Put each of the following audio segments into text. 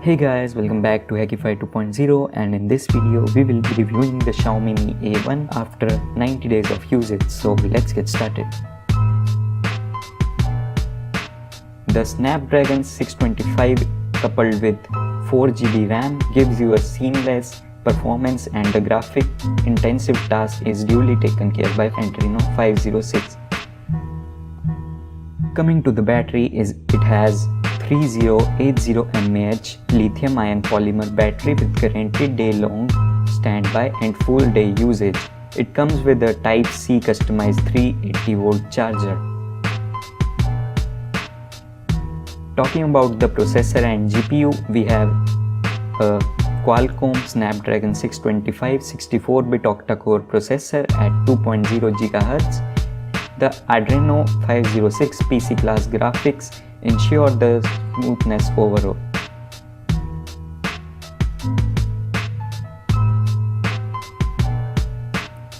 Hey guys, welcome back to HACKIFY 2.0, and in this video we will be reviewing the Xiaomi Mi A1 after 90 days of usage. So let's get started. The Snapdragon 625 coupled with 4GB RAM gives you a seamless performance, and the graphic intensive task is duly taken care by Adreno 506. Coming to the battery, it has 3080 mAh lithium-ion polymer battery with guaranteed day-long standby and full-day usage. It comes with a Type-C customized 380V charger. Talking about the processor and GPU, we have a Qualcomm Snapdragon 625 64-bit octa-core processor at 2.0 GHz. The Adreno 506 PC class graphics ensure the smoothness overall.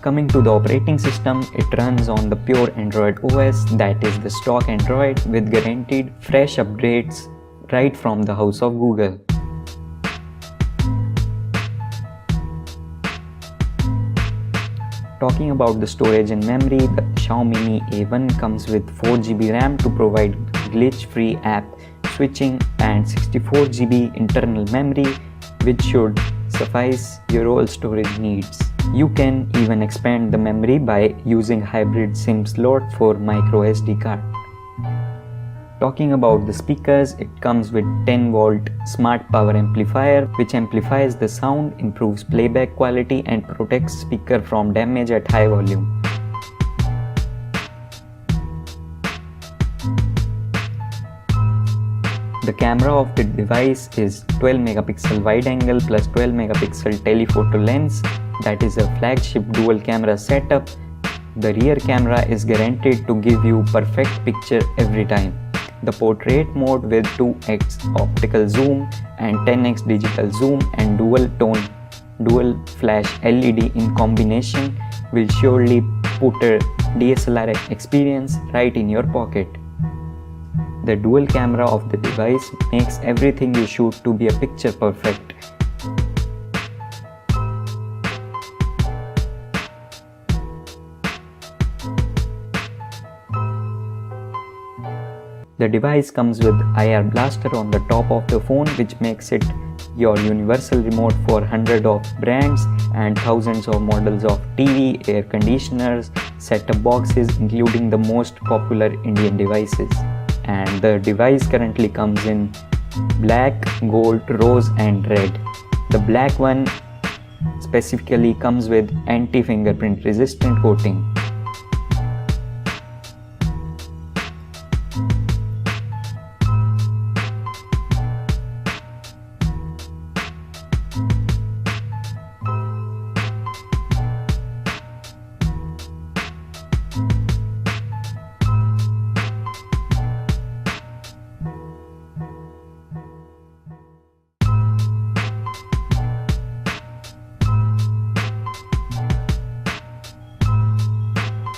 Coming to the operating system, it runs on the pure Android OS, that is the stock Android, with guaranteed fresh updates right from the house of Google. Talking about the storage and memory, the Xiaomi Mi A1 comes with 4GB RAM to provide glitch-free app switching and 64GB internal memory, which should suffice your all storage needs. You can even expand the memory by using hybrid SIM slot for micro SD card. Talking about the speakers, it comes with 10V smart power amplifier, which amplifies the sound, improves playback quality and protects speaker from damage at high volume. The camera of the device is 12MP wide angle plus 12MP telephoto lens, that is a flagship dual camera setup. The rear camera is guaranteed to give you perfect picture every time. The portrait mode with 2x optical zoom and 10x digital zoom and dual flash LED in combination will surely put a DSLR experience right in your pocket. The dual camera of the device makes everything you shoot to be a picture perfect. The device comes with IR blaster on the top of the phone, which makes it your universal remote for hundreds of brands and thousands of models of TV, air conditioners, set-top boxes, including the most popular Indian devices. And the device currently comes in black, gold, rose and red. The black one specifically comes with anti-fingerprint resistant coating.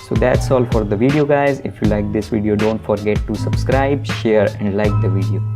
So that's all for the video guys. If you like this video, don't forget to subscribe, share and like the video.